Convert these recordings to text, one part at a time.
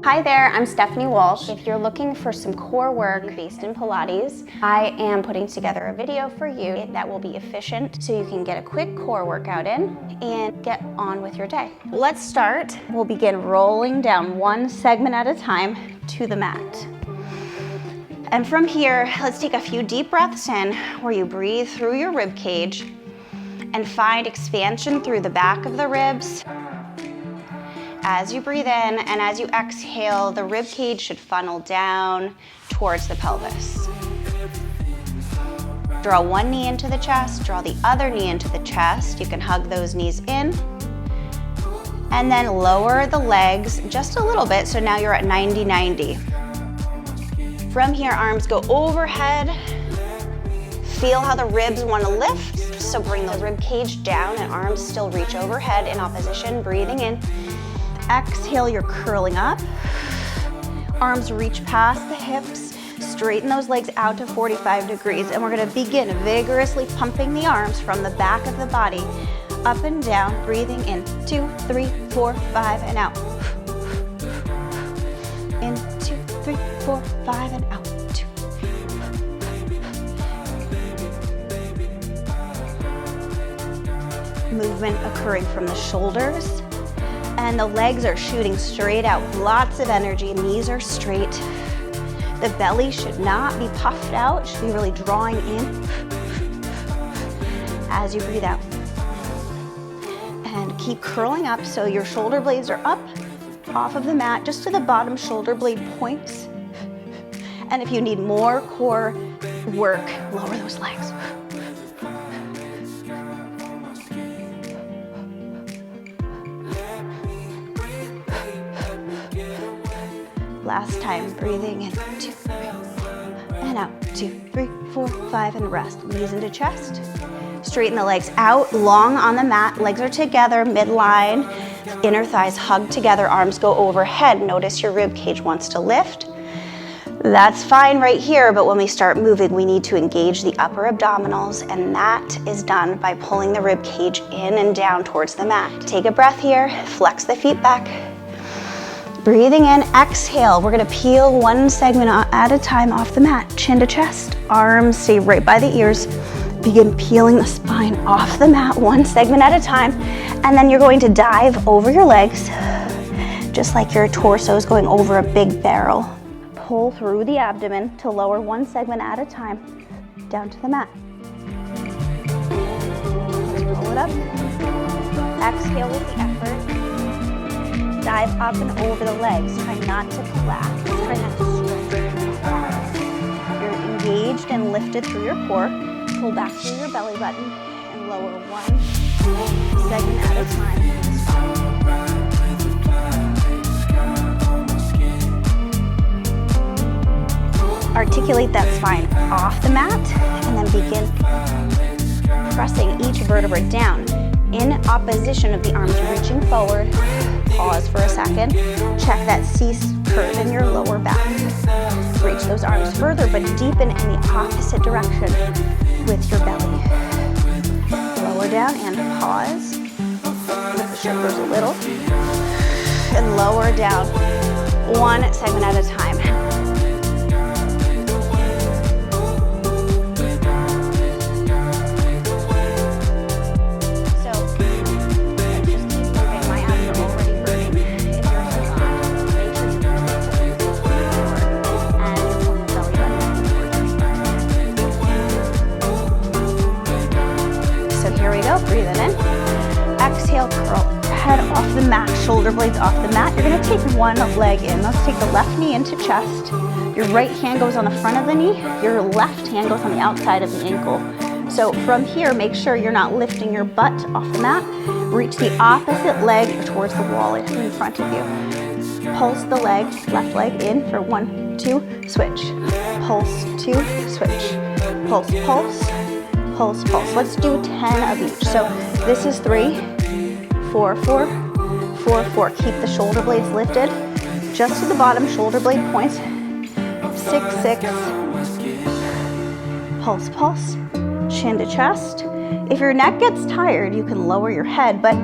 Hi there, I'm Stephanie Walsh. If you're looking for some core work based in Pilates, I am putting together a video for you that will be efficient so you can get a quick core workout in and get on with your day. Let's start. We'll begin rolling down one segment at a time to the mat. And from here, let's take a few deep breaths in where you breathe through your rib cage and find expansion through the back of the ribs. As you breathe in and as you exhale, the rib cage should funnel down towards the pelvis. Draw one knee into the chest, draw the other knee into the chest. You can hug those knees in. And then lower the legs just a little bit, so now you're at 90-90. From here, arms go overhead. Feel how the ribs want to lift, so bring the rib cage down and arms still reach overhead in opposition, breathing in. Exhale, you're curling up. Arms reach past the hips. Straighten those legs out to 45 degrees. And we're gonna begin vigorously pumping the arms from the back of the body up and down, breathing in 2, 3, 4, 5, and out. In 2, 3, 4, 5, and out. 2. Movement occurring from the shoulders. And the legs are shooting straight out. Lots of energy, knees are straight. The belly should not be puffed out, it should be really drawing in as you breathe out. And keep curling up so your shoulder blades are up off of the mat, just to the bottom shoulder blade points. And if you need more core work, lower those legs. Last time, breathing in, 2, 3, and out, 2, 3, 4, 5, and rest. Knees into chest. Straighten the legs out, long on the mat. Legs are together, midline. Inner thighs hug together, arms go overhead. Notice your rib cage wants to lift. That's fine right here, but when we start moving, we need to engage the upper abdominals, and that is done by pulling the rib cage in and down towards the mat. Take a breath here, flex the feet back. Breathing in, exhale. We're gonna peel one segment at a time off the mat. Chin to chest, arms stay right by the ears. Begin peeling the spine off the mat, one segment at a time. And then you're going to dive over your legs, just like your torso is going over a big barrel. Pull through the abdomen to lower one segment at a time, down to the mat. Let's roll it up. Exhale with the effort. Dive up and over the legs. Try not to collapse. Try not to stretch. You're engaged and lifted through your core. Pull back through your belly button and lower one segment at a time. Articulate that spine off the mat and then begin pressing each vertebra down in opposition of the arms reaching forward. Pause for a second. Check that C curve in your lower back. Reach those arms further, but deepen in the opposite direction with your belly. Lower down and pause. Lift the shoulders a little. And lower down one segment at a time. Breathing in. Exhale, curl head off the mat, shoulder blades off the mat. You're gonna take one leg in. Let's take the left knee into chest. Your right hand goes on the front of the knee. Your left hand goes on the outside of the ankle. So from here, make sure you're not lifting your butt off the mat. Reach the opposite leg towards the wall in front of you. Pulse the leg, left leg in for 1, 2, switch. Pulse, 2, switch. Pulse, pulse. Pulse, pulse. Let's do 10 of each. So this is 3, 4, 4, 4, 4. Keep the shoulder blades lifted just to the bottom shoulder blade points. 6, 6. Pulse, pulse. Chin to chest. If your neck gets tired, you can lower your head, but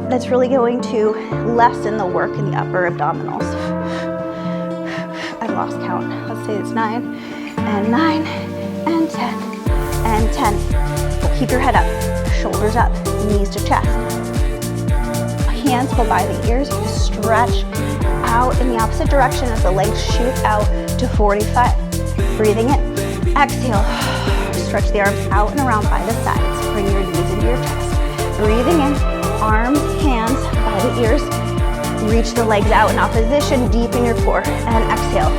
that's really going to lessen the work in the upper abdominals. I lost count. Let's say it's 9, and 9, and 10, and 10. Keep your head up, shoulders up, knees to chest. Hands go by the ears, you just stretch out in the opposite direction as the legs shoot out to 45. Breathing in, exhale, stretch the arms out and around by the sides. Bring your knees into your chest. Breathing in, arms, hands by the ears. Reach the legs out in opposition, deep in your core. And exhale,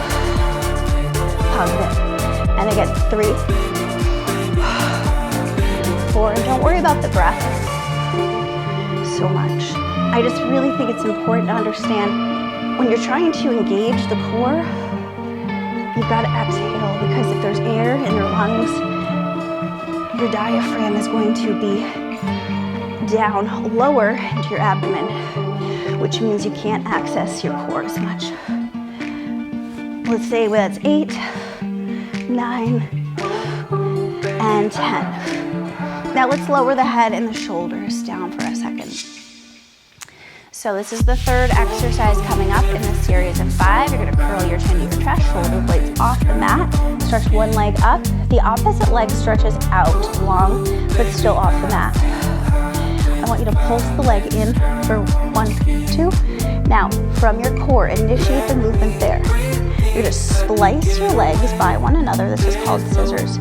hug it. And again, 3, 4, and don't worry about the breath so much. I just really think it's important to understand when you're trying to engage the core, you've got to exhale, because if there's air in your lungs, your diaphragm is going to be down lower into your abdomen, which means you can't access your core as much. Let's say that's 8, 9, and 10. Now let's lower the head and the shoulders down for a second. So this is the third exercise coming up in this series of 5. You're gonna curl your chin to your chest, shoulder blades off the mat, stretch one leg up. The opposite leg stretches out long, but still off the mat. I want you to pulse the leg in for 1, 2. Now, from your core, initiate the movement there. You're gonna splice your legs by one another. This is called scissors.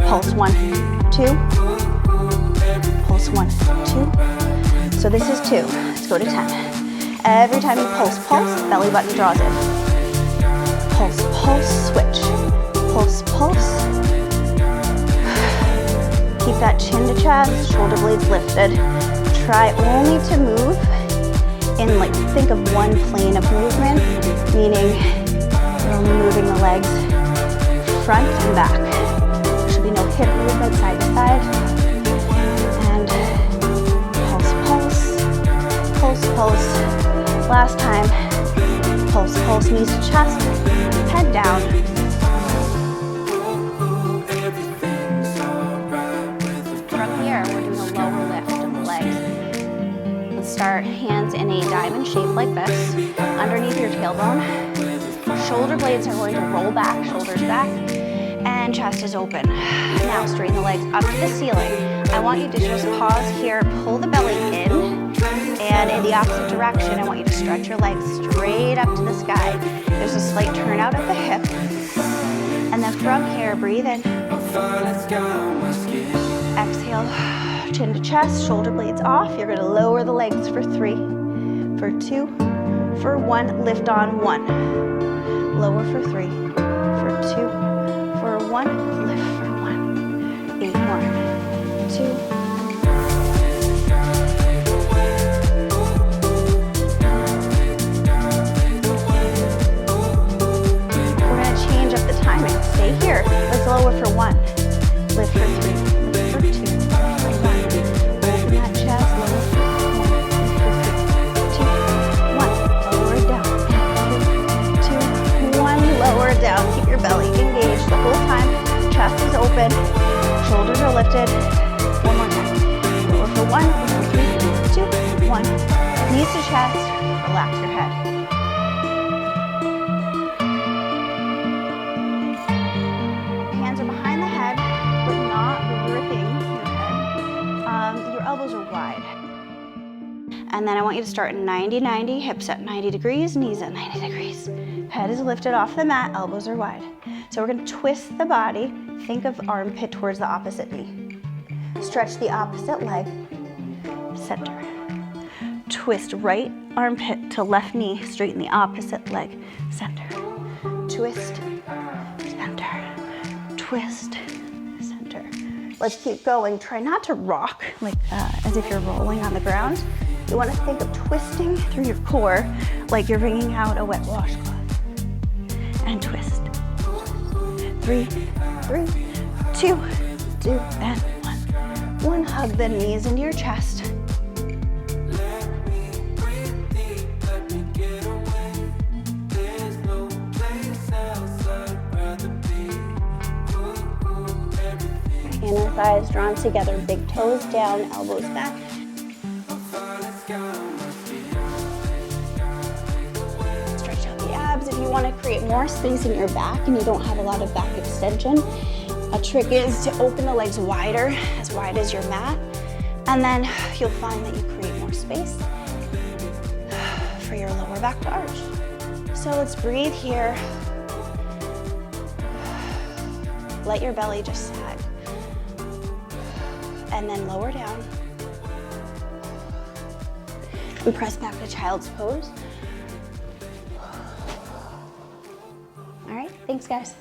Pulse 1, 2. Pulse 1, 2. So this is 2. Let's go to 10. Every time you pulse, pulse, belly button draws in. Pulse, pulse, switch. Pulse, pulse. Keep that chin to chest, shoulder blades lifted. Try only to move in, like, think of one plane of movement, meaning you're only moving the legs front and back. There should be no hip movement side to side. Pulse, pulse. Last time. Pulse, pulse, knees to chest, head down. From here, we're doing a lower lift of the legs. Let's start hands in a diamond shape like this, underneath your tailbone. Shoulder blades are going to roll back, shoulders back, and chest is open. Now straighten the legs up to the ceiling. I want you to just pause here, pull the belly in, and in the opposite direction, I want you to stretch your legs straight up to the sky. There's a slight turnout at the hip. And then from here, breathe in. Exhale, chin to chest, shoulder blades off. You're gonna lower the legs for 3, for 2, for 1, lift on 1. Lower for 3, for 2, for 1, lift for 1. 8 more, 2, stay here. Let's lower for 1. Lift for 3. Lift for 2. Lift for 1. Open that chest. Lower for 1. Lift for 3. 2, 1. Lower it down. 2, 1. Lower it down. Keep your belly engaged the whole time. Chest is open. Shoulders are lifted. One more time. Lower for 1. Lift for 3. 2, 1. Knees to chest. Relax your head. Elbows are wide. And then I want you to start 90-90, hips at 90 degrees, knees at 90 degrees. Head is lifted off the mat, elbows are wide. So we're gonna twist the body. Think of armpit towards the opposite knee. Stretch the opposite leg, center. Twist right armpit to left knee, straighten the opposite leg, center. Twist, center, twist, center. Let's keep going. Try not to rock like as if you're rolling on the ground. You want to think of twisting through your core like you're wringing out a wet washcloth. And twist. 3, 3, 2, 2, and 1. 1, hug the knees into your chest. Inner thighs drawn together, big toes down, elbows back. Stretch out the abs if you want to create more space in your back and you don't have a lot of back extension, a trick is to open the legs wider, as wide as your mat, and then you'll find that you create more space for your lower back to arch. So let's breathe here. Let your belly just sag. And then lower down. And press back to child's pose. All right, thanks guys.